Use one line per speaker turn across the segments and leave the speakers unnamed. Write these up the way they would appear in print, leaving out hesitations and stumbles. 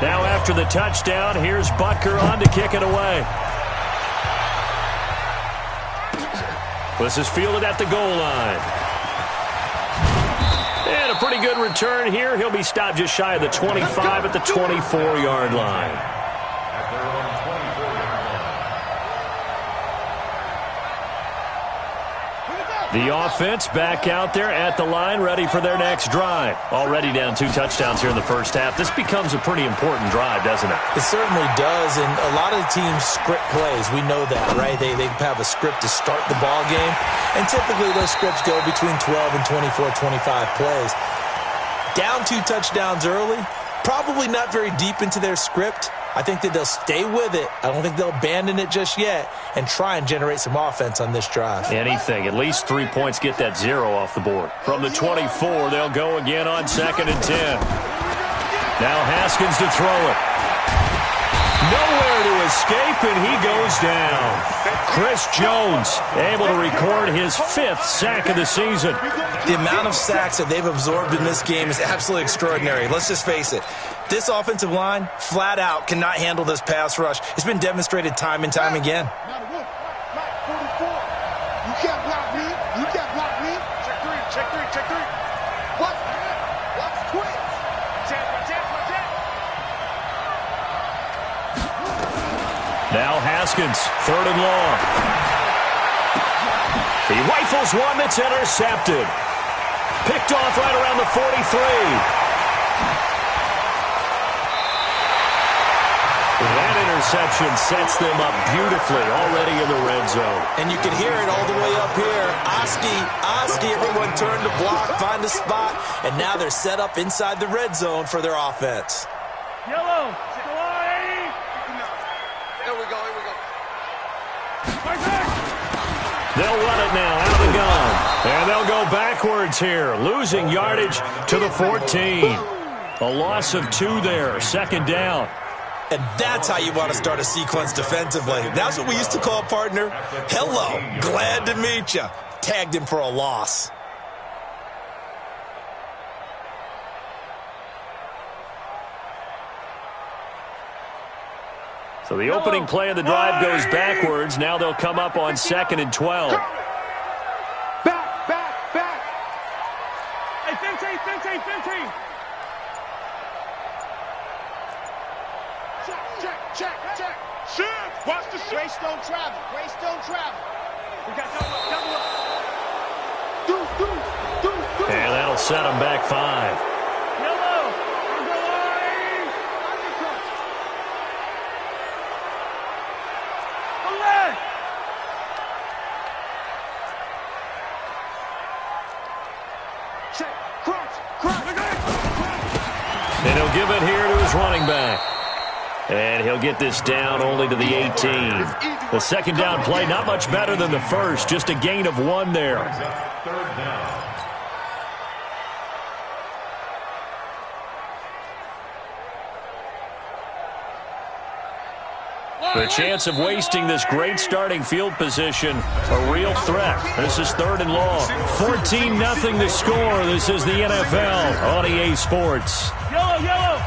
Now after the touchdown, here's Butker on to kick it away. This is fielded at the goal line. And a pretty good return here. He'll be stopped just shy of the 25 at the 24-yard line. The offense back out there at the line, ready for their next drive. Already down 2 touchdowns here in the first half. This becomes a pretty important drive, doesn't it?
It certainly does, and a lot of the teams script plays. We know that, right? They have a script to start the ball game, and typically those scripts go between 12 and 24, 25 plays. Down 2 touchdowns early, probably not very deep into their script. I think that they'll stay with it. I don't think they'll abandon it just yet and try and generate some offense on this drive.
Anything. At least 3 points, get that 0 off the board. From the 24, they'll go again on 2nd and 10. Now Haskins to throw it. Nowhere to escape, and he goes down. Chris Jones able to record his 5th sack of the season.
The amount of sacks that they've absorbed in this game is absolutely extraordinary. Let's just face it. This offensive line, flat out, cannot handle this pass rush. It's been demonstrated time and time again.
You can't block me. You can't block me. Check 3, check 3, check 3. What? What's twins? Check.
Now Haskins, 3rd and long. He rifles one that's intercepted. Picked off right around the 43. That interception sets them up beautifully already in the red zone.
And you can hear it all the way up here. Oski, everyone turn to block, find a spot, and now they're set up inside the red zone for their offense.
Yellow. Here we go.
They'll run it now out of the gun. And they'll go backwards here, losing yardage to the 14. A loss of 2 there, 2nd down.
And that's how you want to start a sequence defensively. That's what we used to call a partner. Hello, glad to meet you. Tagged him for a loss.
So the opening play of the drive goes backwards. Now they'll come up on 2nd and 12.
Back. Hey, 15. Check. Shift. Watch the shift. Grace don't travel. We got double up.
And that'll set them back 5.
Yellow. Check. Cross.
And he'll give it here to his running back. And he'll get this down only to the 18. The 2nd down play, not much better than the first. Just a gain of 1 there. The chance of wasting this great starting field position, a real threat. This is 3rd and long. 14-0 the score. This is the NFL on EA Sports.
Yellow.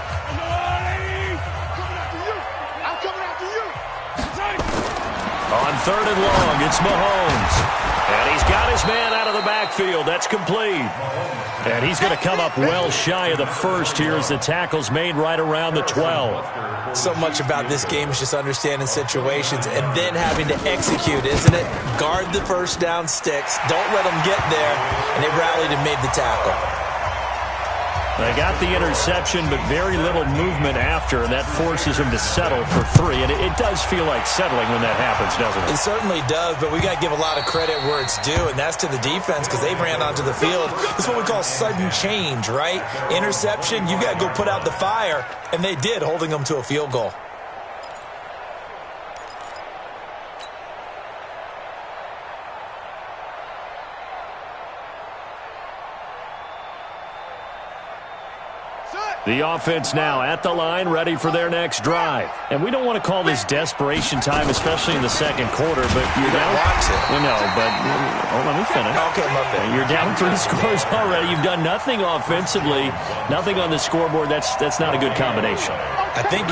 On 3rd and long, it's Mahomes. And he's got his man out of the backfield. That's complete. And he's going to come up well shy of the first here as the tackle's made right around the 12.
So much about this game is just understanding situations and then having to execute, isn't it? Guard the first down sticks. Don't let them get there. And they rallied and made the tackle.
They got the interception, but very little movement after, and that forces them to settle for 3. And it does feel like settling when that happens, doesn't it?
It certainly does, but we got to give a lot of credit where it's due, and that's to the defense because they ran onto the field. It's what we call sudden change, right? Interception, you got to go put out the fire, and they did, holding them to a field goal.
The offense now at the line, ready for their next drive. And we don't want to call this desperation time, especially in the second quarter, but you're down. No, but let me finish.
Okay, my bad.
You're down 3 scores already. You've done nothing offensively, nothing on the scoreboard. That's not a good combination.
I think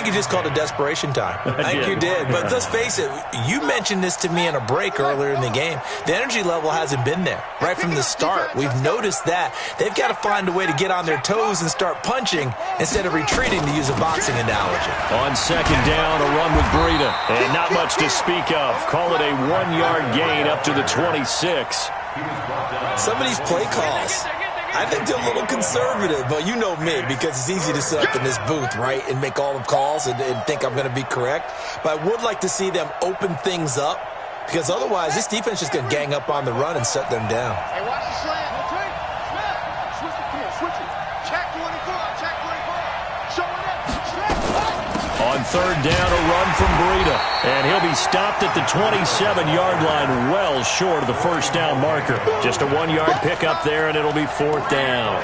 you just called it desperation time. I think you did. But let's face it, you mentioned this to me in a break earlier in the game. The energy level hasn't been there right from the start. We've noticed that. They've got to find a way to get on their toes and start punching instead of retreating, to use a boxing analogy.
On second down, a run with Breida. And not much to speak of. Call it a 1-yard gain up to the 26.
Some of these play calls, I think they're a little conservative, but you know me, because it's easy to sit up in this booth, right, and make all the calls and think I'm going to be correct. But I would like to see them open things up, because otherwise this defense is just going to gang up on the run and shut them down.
Hey, watch the slant. Switch it. Come on, switch it. Check 24. Check 24. Show it up.
On third down, a run from Breida. And he'll be stopped at the 27-yard line, well short of the first down marker. Just a 1-yard pickup there, and it'll be fourth down.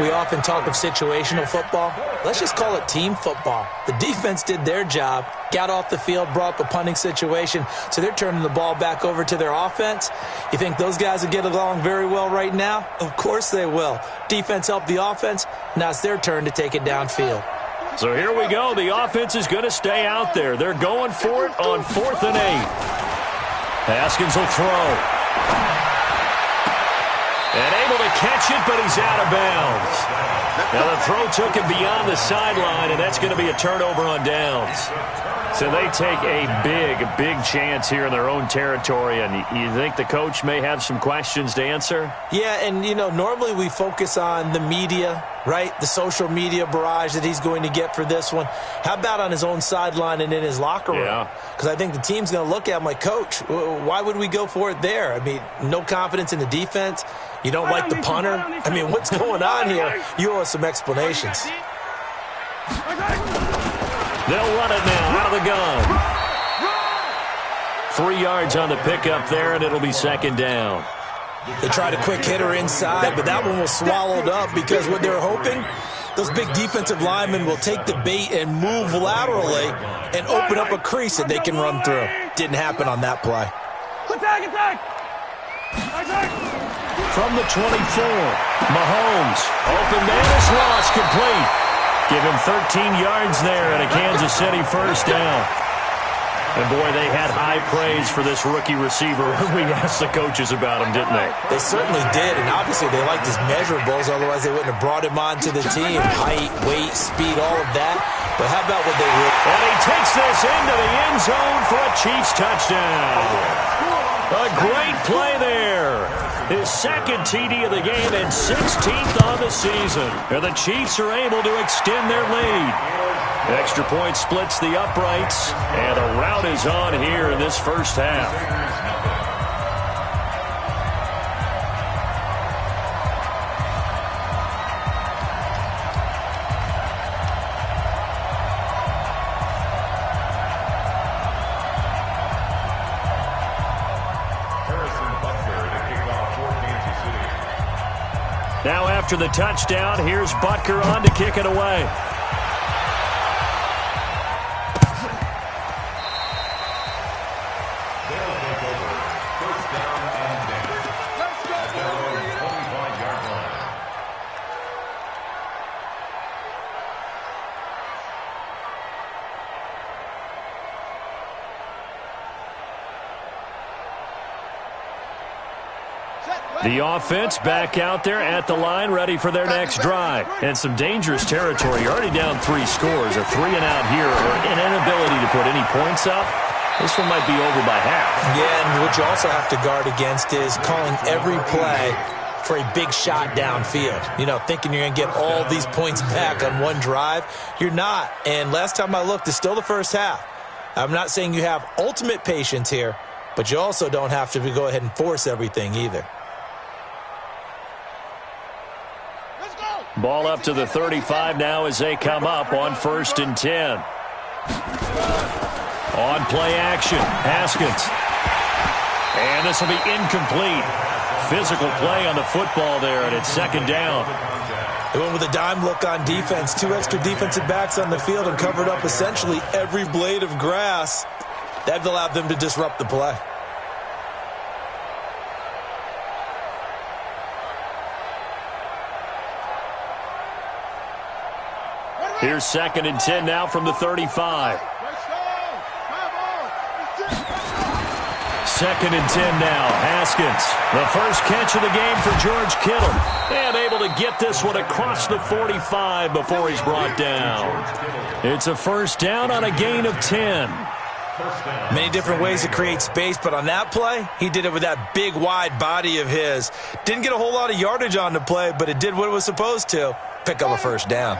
We often talk of situational football. Let's just call it team football. The defense did their job, got off the field, brought up a punting situation, so they're turning the ball back over to their offense. You think those guys will get along very well right now? Of course they will. Defense helped the offense. Now it's their turn to take it downfield.
So here we go. The offense is going to stay out there. They're going for it on 4th and 8. Haskins will throw. And able to catch it, but he's out of bounds. Now the throw took him beyond the sideline, and that's going to be a turnover on downs. So they take a big chance here in their own territory, and you think the coach may have some questions to answer?
Yeah, and, normally we focus on the media, right? The social media barrage that he's going to get for this one. How about on his own sideline and in his locker room?
Yeah.
Because I think the team's going to look at him like, Coach, why would we go for it there? I mean, no confidence in the defense. You don't like the punter? I mean, what's going on here? You owe us some explanations.
They'll run it now out of the gun. 3 yards on the pickup there, and it'll be second down.
They tried a quick hitter inside, but that one was swallowed up because what they're hoping, those big defensive linemen will take the bait and move laterally and open up a crease that they can run through. Didn't happen on that play.
From the 24, Mahomes, open man is lost, complete. Give him 13 yards there and a Kansas City first down. And, boy, they had high praise for this rookie receiver when we asked the coaches about him, didn't they?
They certainly did, and obviously they liked his measurables. Otherwise, they wouldn't have brought him onto the team. Height, weight, speed, all of that. But how about what they were?
And he takes this into the end zone for a Chiefs touchdown. A great play there. His second TD of the game and 16th on the season. And the Chiefs are able to extend their lead. Extra point splits the uprights, and the rout is on here in this first half. Now after the touchdown, here's Butker on to kick it away. The offense back out there at the line, ready for their next drive. And some dangerous territory. You're already down 3 scores. A 3-and-out here, or an inability to put any points up. This one might be over by half.
Yeah, and what you also have to guard against is calling every play for a big shot downfield. Thinking you're going to get all these points back on one drive. You're not. And last time I looked, it's still the first half. I'm not saying you have ultimate patience here, but you also don't have to go ahead and force everything either.
Ball up to the 35 now as they come up on 1st and 10. On play action, Haskins. And this will be incomplete. Physical play on the football there, and it's second down.
They went with a dime look on defense. 2 extra defensive backs on the field and covered up essentially every blade of grass. That allowed them to disrupt the play.
Here's 2nd and 10 now from the 35. 2nd and 10 now. Haskins, the first catch of the game for George Kittle. And able to get this one across the 45 before he's brought down. It's a first down on a gain of 10.
Many different ways to create space, but on that play, he did it with that big, wide body of his. Didn't get a whole lot of yardage on the play, but it did what it was supposed to. Pick up a first down.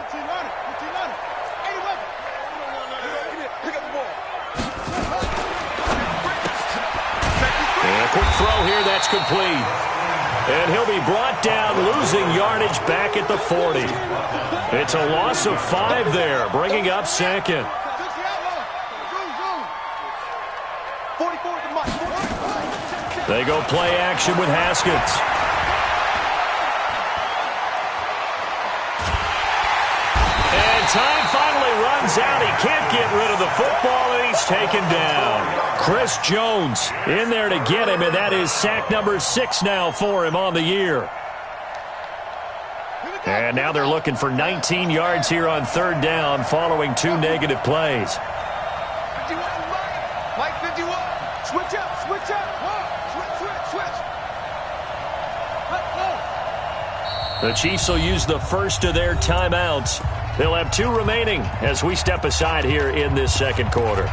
And a quick throw here, that's complete. And he'll be brought down, losing yardage back at the 40. It's a loss of 5 there, bringing up 2nd. They go play action with Haskins. And time finally runs out. He can't get rid of the football, and he's taken down. Chris Jones in there to get him, and that is sack number 6 now for him on the year. And now they're looking for 19 yards here on 3rd down following 2 negative plays.
Mike 51. Switch up, switch up. Switch.
The Chiefs will use the first of their timeouts. They'll have 2 remaining as we step aside here in this 2nd quarter.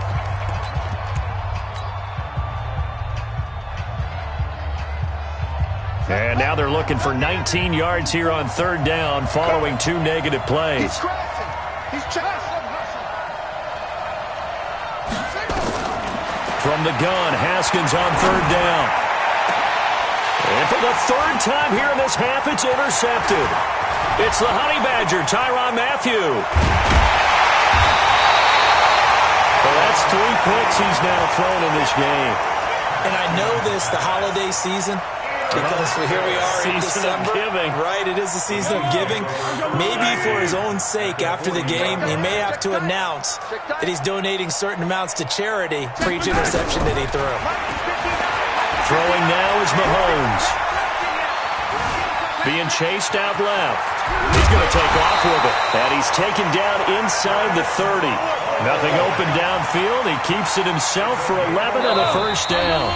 And now they're looking for 19 yards here on 3rd down following 2 negative plays.
He's chasing.
From the gun, Haskins on 3rd down. And for the 3rd time here in this half, it's intercepted. It's the Honey Badger, Tyrann Mathieu. Well, that's 3 picks he's now thrown in this game.
And I know this, the holiday season, because here we are in December.
Giving.
Right, it is the season of giving. Maybe for his own sake, after the game, he may have to announce that he's donating certain amounts to charity for each interception that he threw.
Throwing now is Mahomes. Being chased out left. He's going to take off with it. And he's taken down inside the 30. Nothing open downfield. He keeps it himself for 11 and a first down.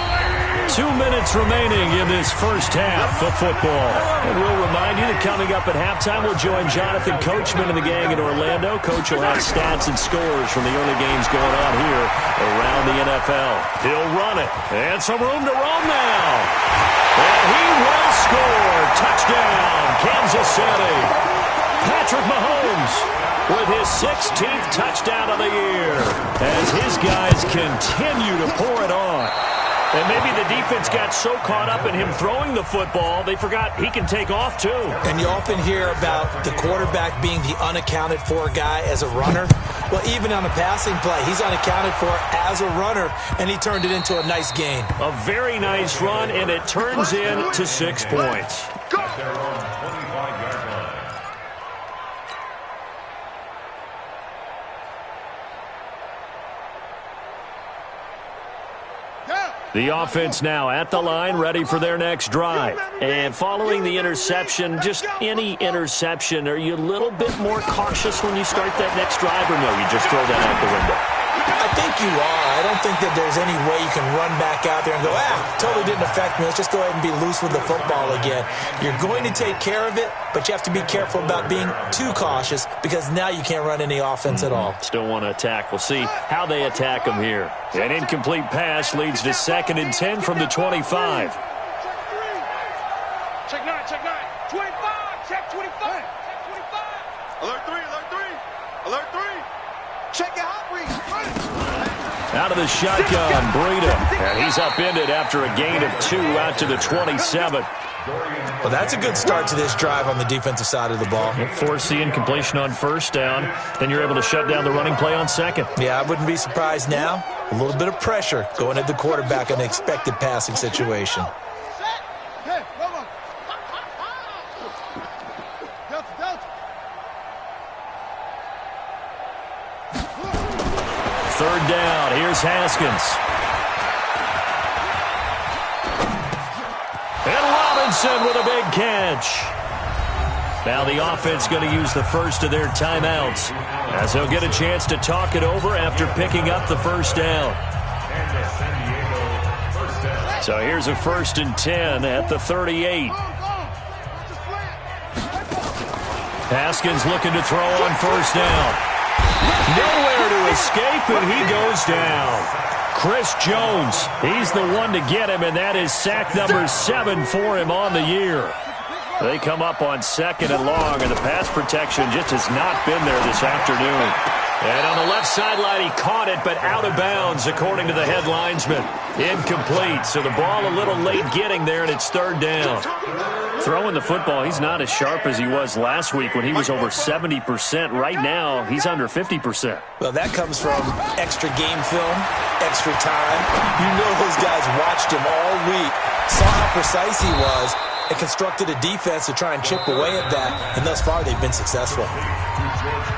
2 minutes remaining in this first half of football. And we'll remind you that coming up at halftime, we'll join Jonathan Coachman and the gang in Orlando. Coach will have stats and scores from the early games going on here around the NFL. He'll run it. And some room to roam now. And he will score. Touchdown, Kansas City. Patrick Mahomes with his 16th touchdown of the year as his guys continue to pour it on. And maybe the defense got so caught up in him throwing the football, they forgot he can take off too.
And you often hear about the quarterback being the unaccounted for guy as a runner. Well, even on a passing play, he's unaccounted for as a runner, and he turned it into a nice gain.
A very nice run, and it turns into 6 points. The offense now at the line, ready for their next drive. And following the interception, just any interception, are you a little bit more cautious when you start that next drive, or no, you just throw that out the window?
I think you are. I don't think that there's any way you can run back out there and go, totally didn't affect me. Let's just go ahead and be loose with the football again. You're going to take care of it, but you have to be careful about being too cautious because now you can't run any offense at all.
Still want to attack. We'll see how they attack them here. An incomplete pass leads to 2nd and 10 from the 25.
Check 9, check 9. 25, check 25. Check 25. Alert 3, alert 3. Alert 3. Check your hot read.
Out of the shotgun, Breida. And he's upended after a gain of 2 out to the 27.
Well, that's a good start to this drive on the defensive side of the ball.
Force the incompletion on 1st down. Then you're able to shut down the running play on 2nd.
Yeah, I wouldn't be surprised now. A little bit of pressure going at the quarterback in an expected passing situation.
Third down, here's Haskins. And Robinson with a big catch. Now the offense going to use the first of their timeouts as they'll get a chance to talk it over after picking up the first down. So here's a 1st and 10 at the 38. Haskins looking to throw on 1st down. Nowhere to escape, and he goes down. Chris Jones, he's the one to get him, and that is sack number 7 for him on the year. They come up on 2nd and long, and the pass protection just has not been there this afternoon. And on the left sideline, he caught it, but out of bounds, according to the head linesman. Incomplete, so the ball a little late getting there, and it's 3rd down. Throwing the football, he's not as sharp as he was last week when he was over 70%. Right now, he's under 50%.
Well, that comes from extra game film, extra time. You know those guys watched him all week, saw how precise he was, and constructed a defense to try and chip away at that, and thus far they've been successful.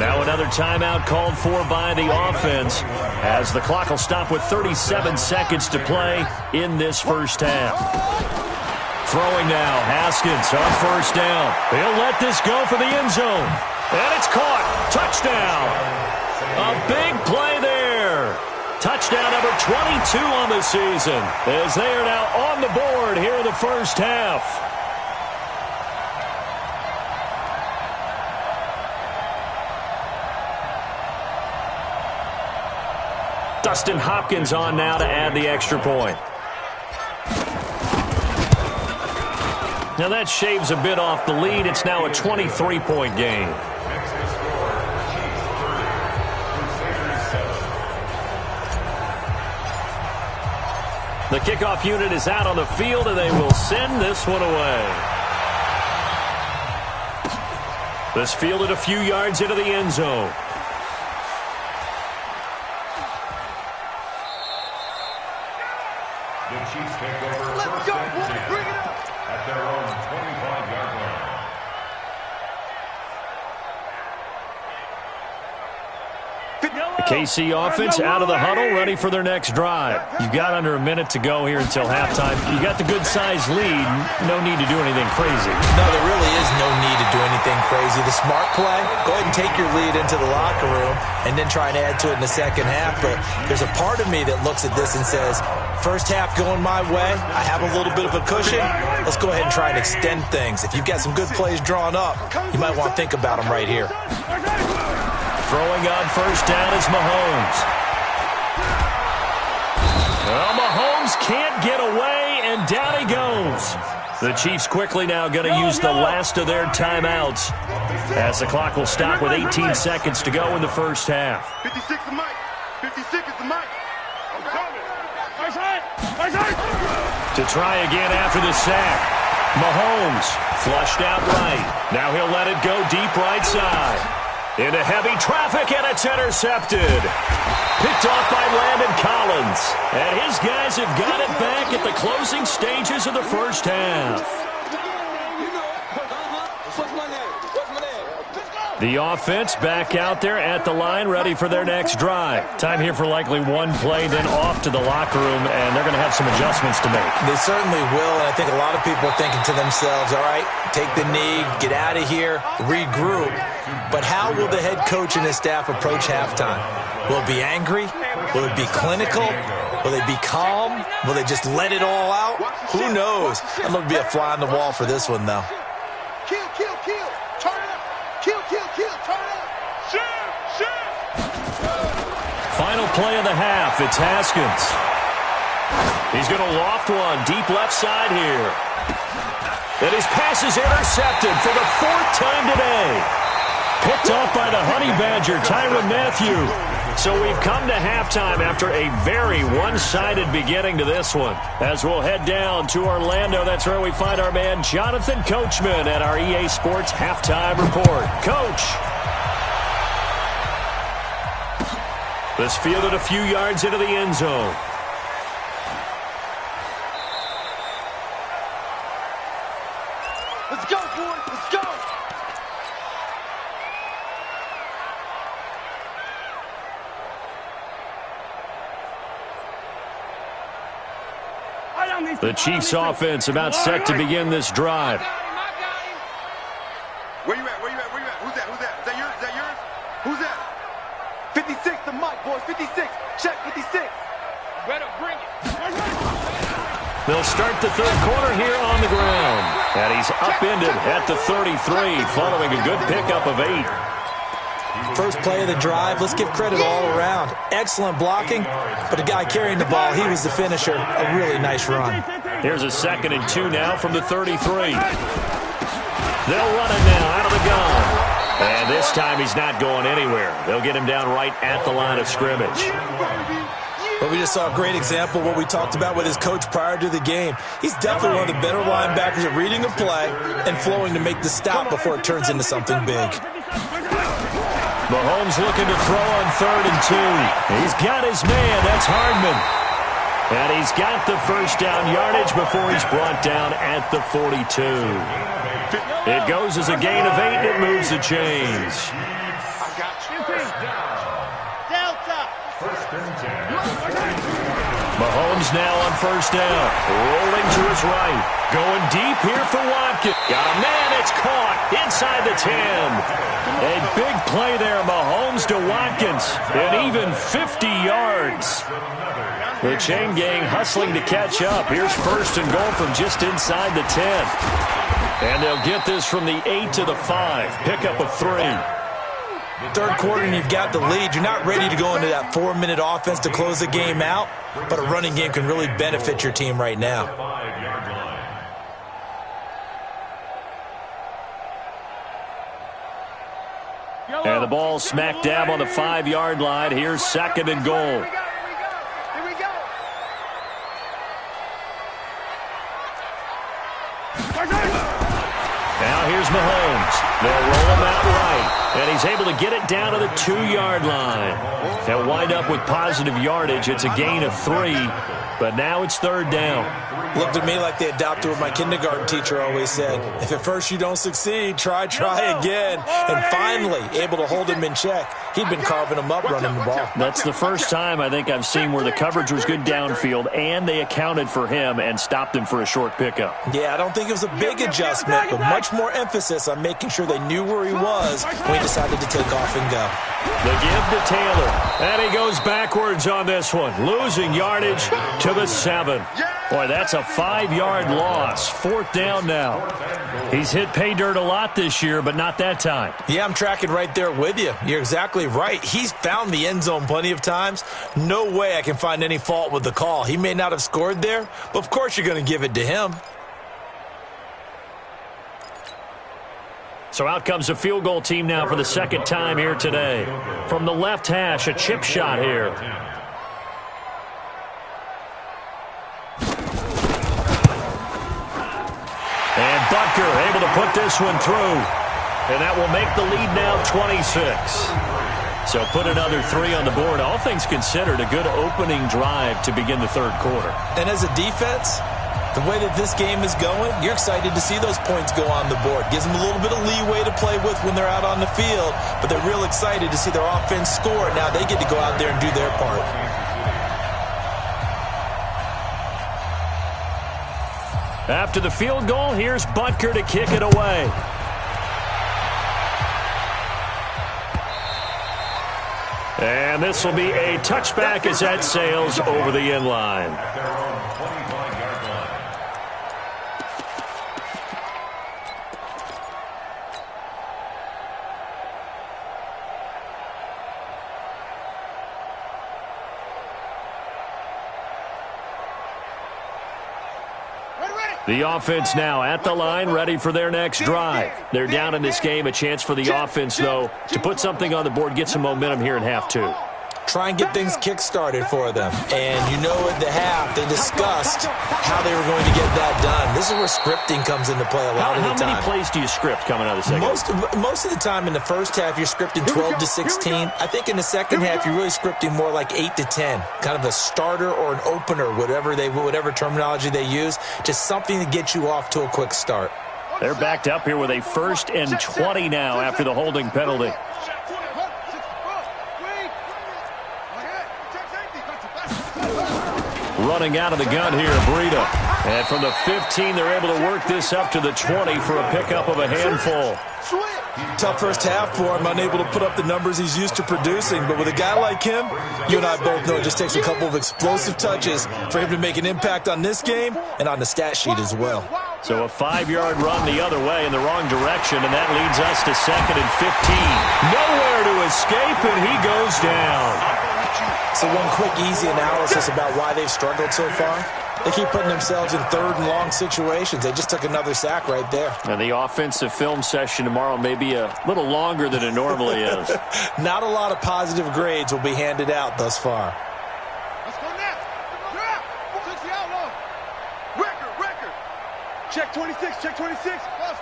Now another timeout called for by the offense as the clock will stop with 37 seconds to play in this first half. Throwing now, Haskins on 1st down. He'll let this go for the end zone. And it's caught. Touchdown. A big play there. Touchdown number 22 on the season as they are now on the board here in the first half. Dustin Hopkins on now to add the extra point. Now that shaves a bit off the lead. It's now a 23-point game. The kickoff unit is out on the field, and they will send this one away. This fielded a few yards into the end zone.
The Chiefs take over. Let's go, boys. Bring it up. At their own 25-yard line.
The KC offense out of the huddle, ready for their next drive. You've got under a minute to go here until halftime. You got the good-sized lead. No need to do anything crazy.
No, there really is no need to do anything crazy. The smart play, go ahead and take your lead into the locker room and then try and add to it in the second half. But there's a part of me that looks at this and says, first half going my way, I have a little bit of a cushion. Let's go ahead and try and extend things. If you've got some good plays drawn up, you might want to think about them right here.
Throwing on 1st down is Mahomes. Well, Mahomes can't get away, and down he goes. The Chiefs quickly now going to use the last of their timeouts as the clock will stop with 18 seconds to go in the first half.
56 the mic. 56 is the mic.
To try again after the sack. Mahomes flushed out right. Now he'll let it go deep right side. Into heavy traffic, and it's intercepted. Picked off by Landon Collins. And his guys have got it back at the closing stages of the first half. The offense back out there at the line, ready for their next drive. Time here for likely one play, then off to the locker room, and they're going to have some adjustments to make.
They certainly will, and I think a lot of people are thinking to themselves, all right, take the knee, get out of here, regroup. But how will the head coach and his staff approach halftime? Will it be angry? Will it be clinical? Will they be calm? Will they just let it all out? Who knows? I'd love to be a fly on the wall for this one, though.
Kill, kill, kill. Turn it up. Kill, kill, kill. Turn it up. Shoot, shoot.
Final play of the half. It's Haskins. He's going to loft one deep left side here. And his pass is intercepted for the 4th time today. Picked off by the Honey Badger, Tyrann Mathieu. So we've come to halftime after a very one-sided beginning to this one. As we'll head down to Orlando, that's where we find our man Jonathan Coachman at our EA Sports Halftime Report. Coach. This fielded a few yards into the end zone.
Let's go, boys. Let's go.
The Chiefs offense about set to begin this drive.
Where 56 to Mike, boys. 56. Check 56. Better bring it.
They'll start the third quarter here on the ground. And he's upended at the 33 following a good pickup of 8.
First play of the drive, let's give credit all around. Excellent blocking, but the guy carrying the ball, he was the finisher. A really nice run.
Here's a 2nd and 2 now from the 33. They'll run it now out of the gun. And this time he's not going anywhere. They'll get him down right at the line of scrimmage.
But we just saw a great example of what we talked about with his coach prior to the game. He's definitely one of the better linebackers at reading a play and flowing to make the stop before it turns into something big.
Mahomes looking to throw on 3rd and 2. He's got his man. That's Hardman. And he's got the first down yardage before he's brought down at the 42. It goes as a gain of 8, and it moves the chains. Mahomes now on 1st down. Rolling to his right. Going deep here for Watkins. Got a man. It's caught inside the 10. A big play there. Mahomes to Watkins. And even 50 yards. The chain gang hustling to catch up. Here's 1st and goal from just inside the 10. And they'll get this from the 8 to the 5. Pickup of 3.
Third quarter and you've got the lead. You're not ready to go into that 4-minute offense to close the game out, but a running game can really benefit your team right now.
And the ball smack dab on the 5-yard line. Here's 2nd and goal. Now here's Mahomes. They'll roll him out right. And he's able to get it down to the 2-yard line. They'll wind up with positive yardage. It's a gain of 3, but now it's 3rd down.
Looked at me like they adopted what my kindergarten teacher always said. If at first you don't succeed, try again. And finally, able to hold him in check. He'd been carving him up running the ball.
That's the first time I think I've seen where the coverage was good downfield, and they accounted for him and stopped him for a short pickup.
Yeah, I don't think it was a big adjustment, but much more emphasis on making sure they knew where he was when he decided to take off and go.
The give to Taylor. And he goes backwards on this one, losing yardage to the 7. Boy, that's a 5-yard loss. 4th down now. He's hit pay dirt a lot this year, but not that time.
Yeah, I'm tracking right there with you. You're exactly right. He's found the end zone plenty of times. No way I can find any fault with the call. He may not have scored there, but of course you're going to give it to him.
So out comes a field goal team now for the 2nd time here today. From the left hash, a chip shot here. And Butker able to put this one through. And that will make the lead now 26. So put another 3 on the board. All things considered, a good opening drive to begin the 3rd quarter.
And as a defense, the way that this game is going, you're excited to see those points go on the board. Gives them a little bit of leeway to play with when they're out on the field, but they're real excited to see their offense score. Now they get to go out there and do their part.
After the field goal, here's Butker to kick it away. And this will be a touchback as that sails over the end line. The offense now at the line, ready for their next drive. They're down in this game. A chance for the offense, though, to put something on the board, get some momentum here in half 2.
Try and get things kick-started for them. And you know at the half, they discussed how they were going to get that done. This is where scripting comes into play a lot of the time.
How many plays do you script coming out of the second?
Most of the time in the first half, you're scripting 12 to 16. I think in the second half, you're really scripting more like 8 to 10. Kind of a starter or an opener, whatever terminology they use. Just something to get you off to a quick start.
They're backed up here with a 1st and 20 now after the holding penalty. Running out of the gun here, Breida. And from the 15, they're able to work this up to the 20 for a pickup of a handful.
Tough first half for him, unable to put up the numbers he's used to producing. But with a guy like him, you and I both know it just takes a couple of explosive touches for him to make an impact on this game and on the stat sheet as well.
So a 5-yard run the other way in the wrong direction, and that leads us to 2nd and 15. Nowhere to escape, and he goes down.
So one quick, easy analysis about why they've struggled so far. They keep putting themselves in 3rd and long situations. They just took another sack right there.
And the offensive film session tomorrow may be a little longer than it normally is.
Not a lot of positive grades will be handed out thus far.
Let's go now. Check the outlaw. Record. Check 26. Check 26. Pause.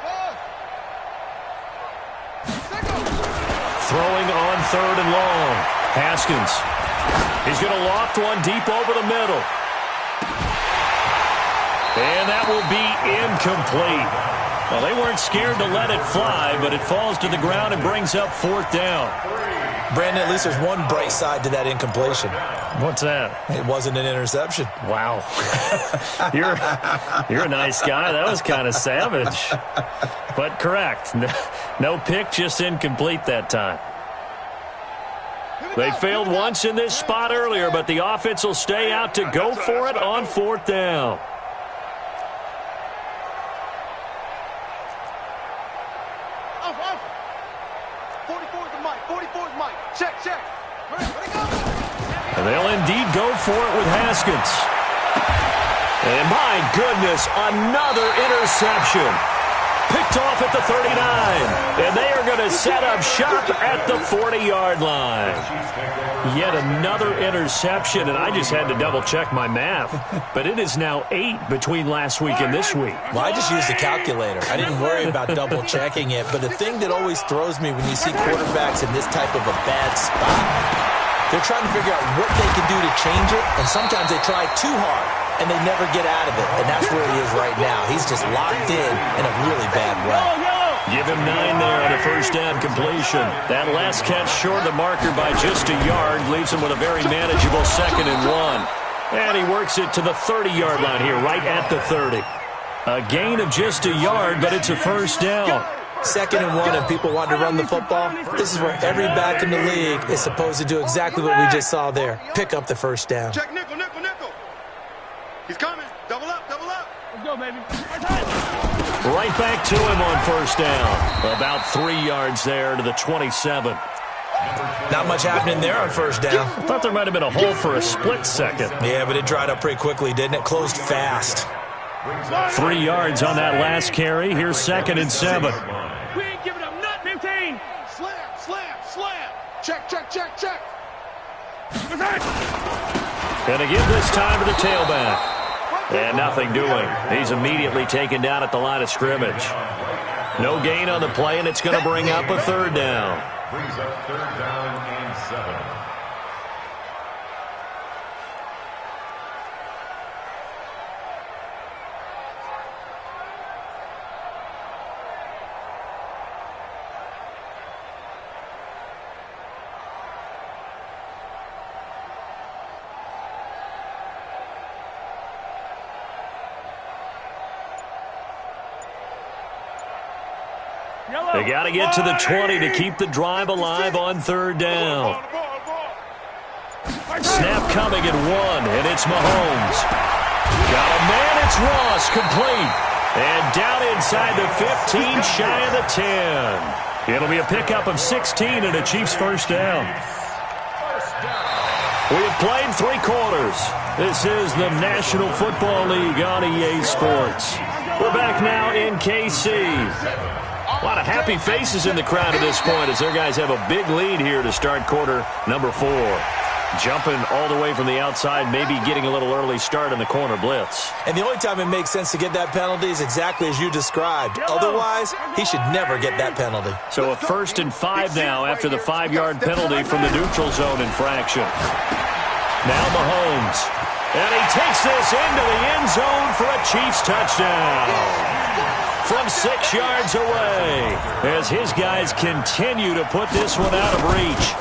Throwing on 3rd and long. Haskins. He's going to loft one deep over the middle. And that will be incomplete. Well, they weren't scared to let it fly, but it falls to the ground and brings up 4th down.
Brandon, at least there's one bright side to that incompletion.
What's that?
It wasn't an interception.
Wow. You're a nice guy. That was kind of savage. But correct. No pick, just incomplete that time. They failed once in this spot earlier, but the offense will stay out to go for it on 4th down.
Check.
And they'll indeed go for it with Haskins. And my goodness, another interception. Picked off at the 39. And they are going to set up shop at the 40-yard line. Yet another interception, and I just had to double-check my math. But it is now 8 between last week and this week.
Well, I just used a calculator. I didn't worry about double-checking it. But the thing that always throws me when you see quarterbacks in this type of a bad spot, they're trying to figure out what they can do to change it, and sometimes they try too hard, and they never get out of it. And that's where he is right now. He's just locked in a really bad way.
Give him 9 there on a first down completion. That last catch short of the marker by just a yard leaves him with a very manageable 2nd and 1. And he works it to the 30-yard line here, right at the 30. A gain of just a yard, but it's a first down.
2nd and 1 and people want to run the football. This is where every back in the league is supposed to do exactly what we just saw there. Pick up the first down.
Check nickel. He's coming. Double up. Let's go, baby.
Right back to him on first down. About 3 yards there to the 27.
Not much happening there on first down.
I thought there might have been a hole for a split second.
Yeah, but it dried up pretty quickly, didn't it? Closed fast.
3 yards on that last carry. Here's 2nd and 7.
We ain't giving up nothing, 15. Slam. Check.
Gonna give this time to the tailback. And nothing doing. He's immediately taken down at the line of scrimmage. No gain on the play, and it's going to bring up a 3rd down.
Brings up 3rd down and 7.
They got to get to the 20 to keep the drive alive on 3rd down. Snap coming at 1, and it's Mahomes. Got a man, it's Ross, complete. And down inside the 15, shy of the 10. It'll be a pickup of 16 and a Chiefs first down. We have played 3 quarters. This is the National Football League on EA Sports. We're back now in KC. A lot of happy faces in the crowd at this point as their guys have a big lead here to start quarter number 4. Jumping all the way from the outside, maybe getting a little early start in the corner blitz.
And the only time it makes sense to get that penalty is exactly as you described. Otherwise, he should never get that penalty.
So a 1st and 5 now after the 5-yard penalty from the neutral zone infraction. Now Mahomes. And he takes this into the end zone for a Chiefs touchdown. From 6 yards away as his guys continue to put this one out of reach.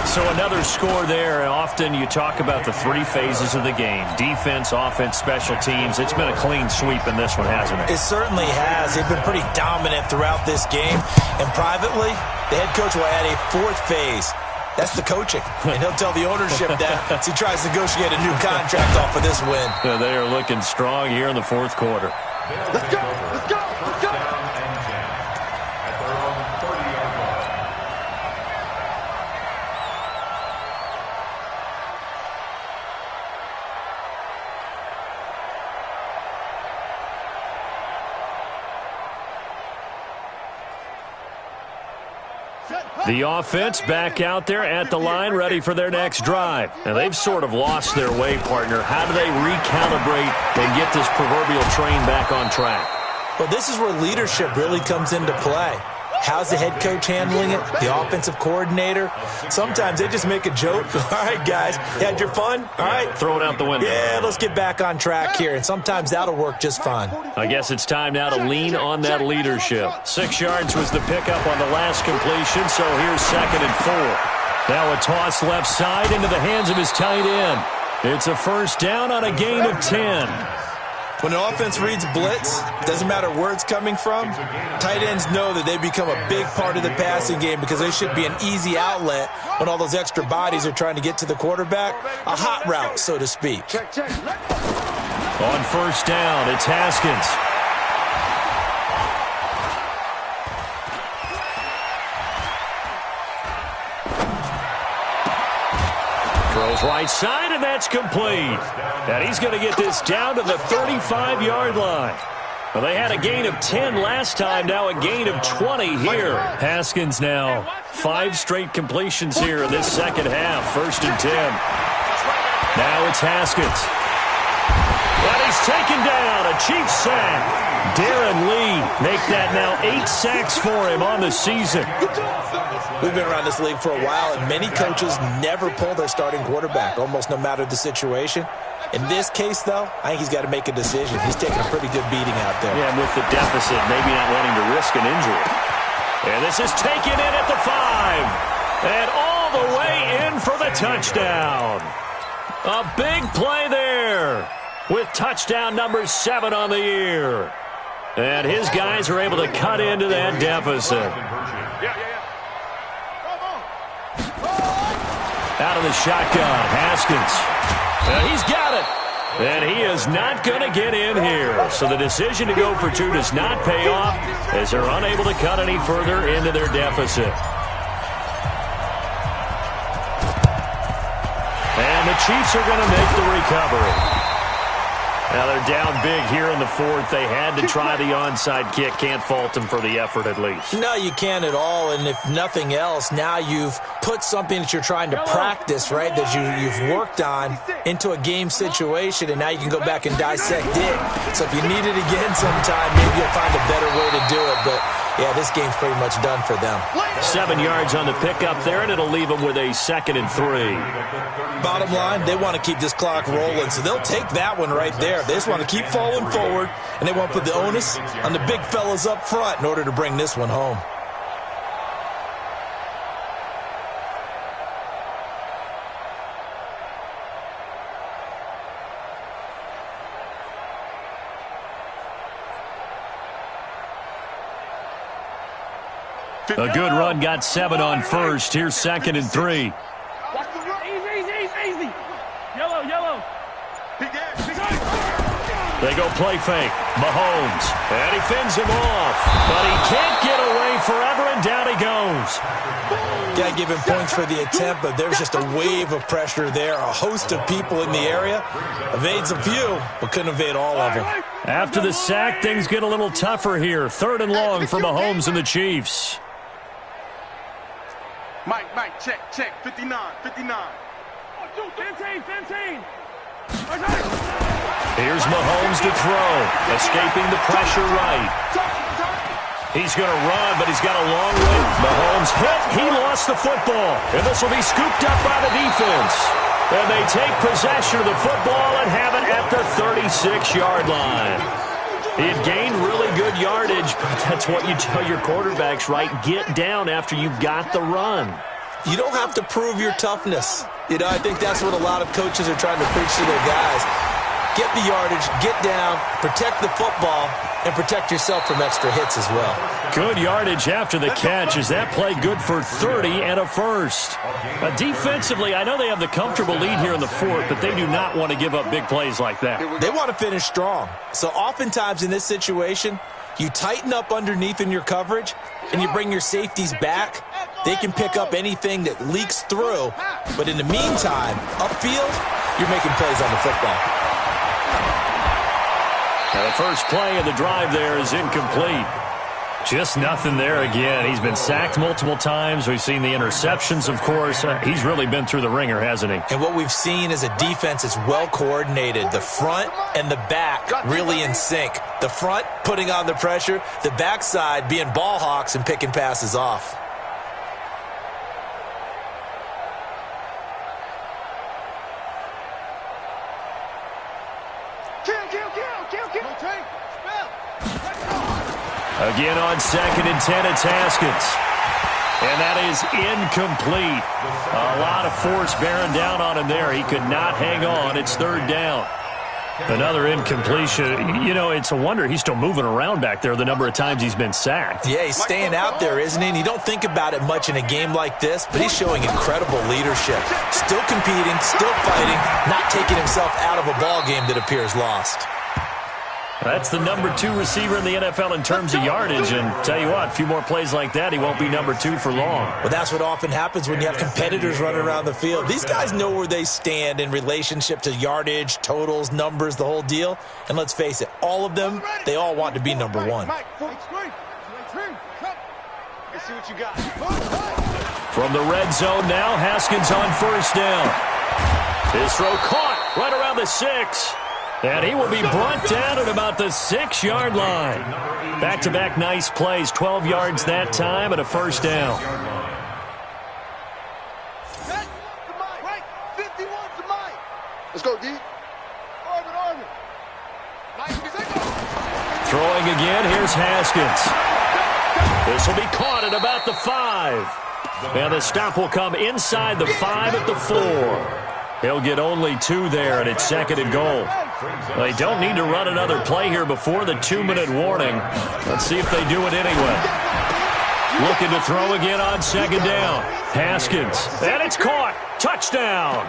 So another score there. Often you talk about the three phases of the game. Defense, offense, special teams. It's been a clean sweep in this one, hasn't it?
It certainly has. They've been pretty dominant throughout this game. And privately, the head coach will add a fourth phase. That's the coaching. And he'll tell the ownership that as he tries to negotiate a new contract off of this win.
Yeah, they are looking strong here in the fourth quarter.
Let's go! Let's go! Let's go!
At their own 30-yard line.
The offense back out there at the line, ready for their next drive. Now, they've sort of lost their way, partner. How do they recalibrate and get this proverbial train back on track?
Well, this is where leadership really comes into play. How's the head coach handling it? The offensive coordinator? Sometimes they just make a joke. All right, guys, you had your fun? All right.
Throw it out the window.
Yeah, let's get back on track here. And sometimes that'll work just fine.
I guess it's time now to lean on that leadership. 6 yards was the pickup on the last completion, so here's 2nd and 4. Now a toss left side into the hands of his tight end. It's a first down on a gain of 10.
When an offense reads blitz, doesn't matter where it's coming from, tight ends know that they become a big part of the passing game because they should be an easy outlet when all those extra bodies are trying to get to the quarterback. A hot route, so to speak.
On first down, it's Haskins. Throws right side, and that's complete. And he's going to get this down to the 35-yard line. Well, they had a gain of 10 last time, now a gain of 20 here. Haskins now 5 straight completions here in this second half. 1st and 10. Now it's Haskins. And he's taken down, a Chiefs sack. Darren Lee make that now 8 sacks for him on the season.
We've been around this league for a while, and many coaches never pull their starting quarterback, almost no matter the situation. In this case, though, I think he's got to make a decision. He's taking a pretty good beating out there.
Yeah, and with the deficit, maybe not wanting to risk an injury. And this is taken in at the 5. And all the way in for the touchdown. A big play there with touchdown number 7 on the year. And his guys are able to cut into that deficit. Out of the shotgun, Haskins. And he's got it. And he is not going to get in here. So the decision to go for 2 does not pay off as they're unable to cut any further into their deficit. And the Chiefs are going to make the recovery. Now they're down big here in the 4th. They had to try the onside kick. Can't fault them for the effort at least.
No, you can't at all. And if nothing else, now you've put something that you're trying to practice, right, that you've worked on into a game situation, and now you can go back and dissect it. So if you need it again sometime, maybe you'll find a better way to do it. But, yeah, this game's pretty much done for them.
7 yards on the pickup there, and it'll leave them with a 2nd and 3.
Bottom line, they want to keep this clock rolling, so they'll take that one right there. They just want to keep falling forward, and they want to put the onus on the big fellas up front in order to bring this one home.
A good run got 7 on first. Here's 2nd and 3.
Easy. Yellow.
They go play fake. Mahomes. And he fends him off. But he can't get away forever, and down he goes.
Got to give him points for the attempt, but there's just a wave of pressure there. A host of people in the area. Evades a few, but couldn't evade all of them.
After the sack, things get a little tougher here. 3rd and long for Mahomes and the Chiefs.
Mike, check. 59. 15.
Here's Mahomes to throw. Escaping the pressure right. He's going to run, but he's got a long way. Mahomes hit. He lost the football. And this will be scooped up by the defense. And they take possession of the football and have it at the 36-yard line. He had gained really good yardage, but that's what you tell your quarterbacks, right? Get down after you've got the run.
You don't have to prove your toughness. You know, I think that's what a lot of coaches are trying to preach to their guys. Get the yardage, get down, protect the football, and protect yourself from extra hits as well.
Good yardage after the catch as that play good for 30 and a first. Defensively, I know they have the comfortable lead here in the fourth, but they do not want to give up big plays like that.
They want to finish strong. So oftentimes in this situation, you tighten up underneath in your coverage, and you bring your safeties back. They can pick up anything that leaks through. But in the meantime, upfield, you're making plays on the football.
Now the first play of the drive there is incomplete. Just nothing there again. He's been sacked multiple times. We've seen the interceptions, of course. He's really been through the ringer, hasn't he?
And what we've seen is a defense that's well coordinated. The front and the back really in sync. The front putting on the pressure. The backside being ball hawks and picking passes off.
Again on 2nd and 10, it's Haskins. And that is incomplete. A lot of force bearing down on him there. He could not hang on. It's 3rd down. Another incompletion. You know, it's a wonder he's still moving around back there the number of times he's been sacked.
Yeah, he's staying out there, isn't he? And you don't think about it much in a game like this, but he's showing incredible leadership. Still competing, still fighting, not taking himself out of a ball game that appears lost.
That's the number 2 receiver in the NFL in terms of yardage. And tell you what, a few more plays like that, he won't be number 2 for long.
Well, that's what often happens when you have competitors running around the field. These guys know where they stand in relationship to yardage, totals, numbers, the whole deal. And let's face it, all of them, they all want to be number 1.
Let's see what you got.
From the red zone now, Haskins on 1st down. His throw caught right around the 6. And he will be brought down at about the 6-yard line. Back-to-back nice plays, 12 yards that time and a 1st down.
Let's go, D. Orbit.
Throwing again, here's Haskins. This will be caught at about the 5. And the stop will come inside the 5 at the 4. He'll get only 2 there, and it's 2nd and goal. They don't need to run another play here before the 2-minute warning. Let's see if they do it anyway. Looking to throw again on 2nd down. Haskins, and it's caught. Touchdown.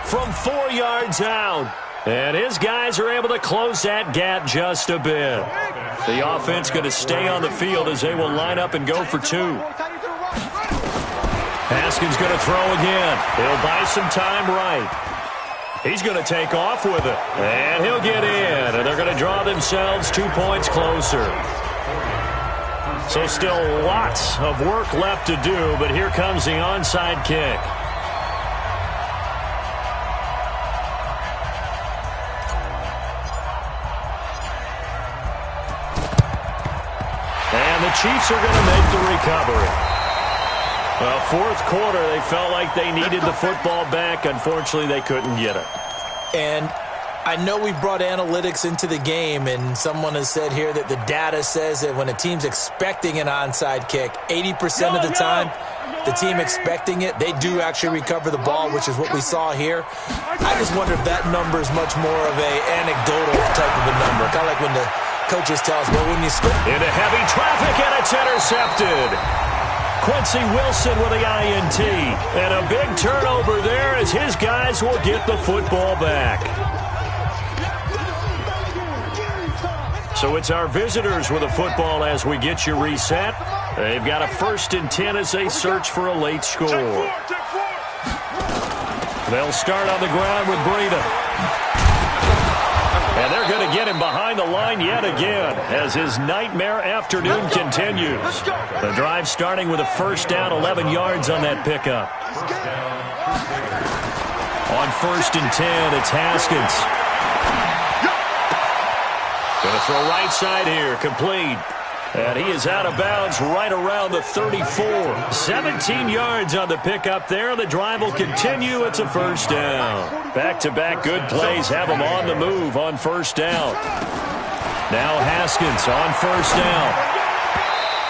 From 4 yards out. And his guys are able to close that gap just a bit. The offense going to stay on the field as they will line up and go for 2. Haskins going to throw again. He'll buy some time right. He's going to take off with it. And he'll get in. And they're going to draw themselves 2 points closer. So still lots of work left to do, but here comes the onside kick. And the Chiefs are going to make the recovery. Well, 4th quarter, they felt like they needed the football back. Unfortunately, they couldn't get it.
And I know we brought analytics into the game, and someone has said here that the data says that when a team's expecting an onside kick, 80% of the time, the team expecting it, they do actually recover the ball, which is what we saw here. I just wonder if that number is much more of a anecdotal type of a number. Kind of like when the coaches tell us, well, when you score.
Into heavy traffic, and it's intercepted. Quincy Wilson with the INT. And a big turnover there as his guys will get the football back. So it's our visitors with the football as we get you reset. They've got a 1st and 10 as they search for a late score. They'll start on the ground with Breida. And they're going to get him behind the line yet again as his nightmare afternoon continues. The drive starting with a 1st down, 11 yards on that pickup. On 1st and 10, it's Haskins. Going to throw right side here, complete. And he is out of bounds right around the 34. 17 yards on the pickup there. The drive will continue. It's a 1st down. Back-to-back good plays have him on the move on 1st down. Now Haskins on 1st down.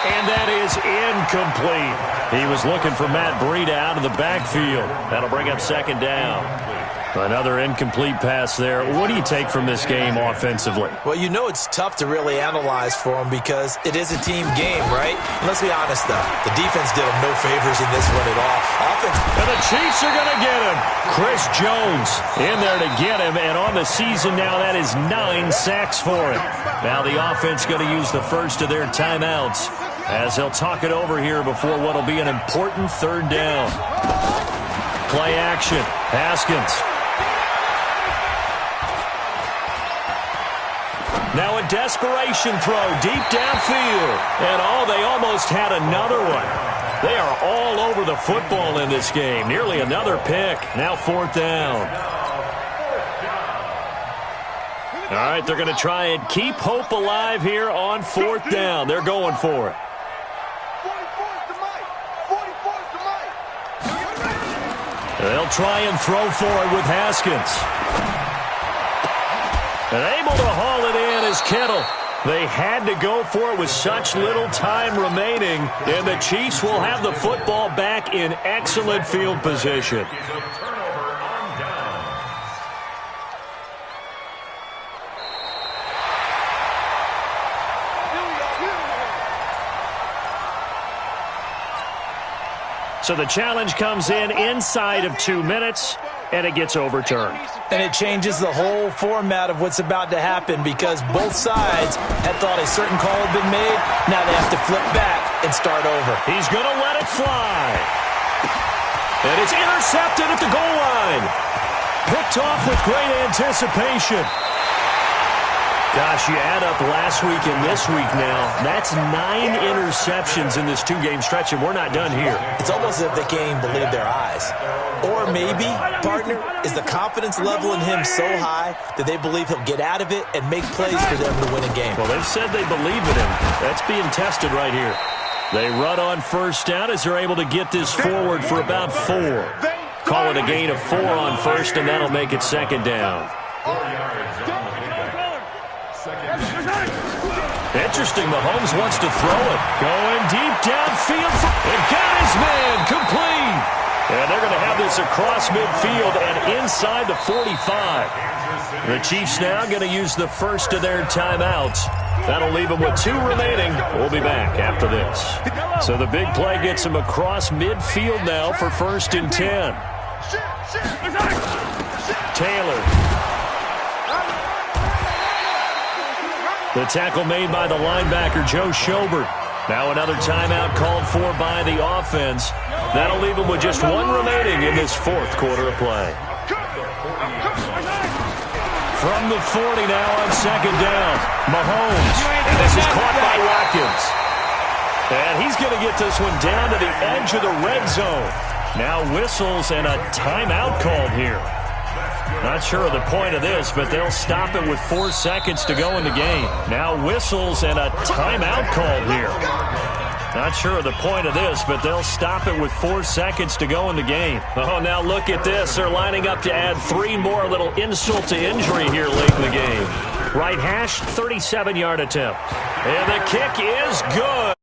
And that is incomplete. He was looking for Matt Breida out of the backfield. That'll bring up second down. Another incomplete pass there. What do you take from this game offensively?
Well, you know it's tough to really analyze for them because it is a team game, right? And let's be honest, though. The defense did them no favors in this one at all. Offense.
And the Chiefs are going to get him. Chris Jones in there to get him. And on the season now, that is 9 sacks for him. Now the offense going to use the first of their timeouts as they'll talk it over here before what will be an important third down. Play action. Haskins. Now a desperation throw deep downfield. And they almost had another one. They are all over the football in this game. Nearly another pick. Now fourth down. All right, they're going to try and keep hope alive here on fourth down. They're going for it. They'll try and throw for it with Haskins. And able to haul it in is Kittle. They had to go for it with such little time remaining, and the Chiefs will have the football back in excellent field position. So the challenge comes in inside of 2 minutes, and it gets overturned.
And it changes the whole format of what's about to happen because both sides had thought a certain call had been made. Now they have to flip back and start over.
He's going to let it fly. And it's intercepted at the goal line. Picked off with great anticipation. Gosh, you add up last week and this week now. That's 9 interceptions in this two-game stretch, and we're not done here.
It's almost as if they can't even believe their eyes. Or maybe, partner, is the confidence level in him so high that they believe he'll get out of it and make plays for them to win a game.
Well, they've said they believe in him. That's being tested right here. They run on first down as they're able to get this forward for about 4. Call it a gain of 4 on first, and that'll make it second down. Interesting, Mahomes wants to throw it. Going deep downfield. And got his man complete. And they're going to have this across midfield and inside the 45. The Chiefs now going to use the first of their timeouts. That'll leave them with 2 remaining. We'll be back after this. So the big play gets them across midfield now for 1st and 10. Taylor. The tackle made by the linebacker, Joe Schobert. Now another timeout called for by the offense. That'll leave them with just 1 remaining in this 4th quarter of play. From the 40 now on second down. Mahomes. And this is caught by Watkins. And he's going to get this one down to the edge of the red zone. Now whistles and a timeout called here. Not sure of the point of this, but they'll stop it with 4 seconds to go in the game. Now whistles and a timeout called here. Not sure of the point of this, but they'll stop it with 4 seconds to go in the game. Oh, now look at this. They're lining up to add 3 more, a little insult to injury here late in the game. Right hash, 37-yard attempt. And the kick is good.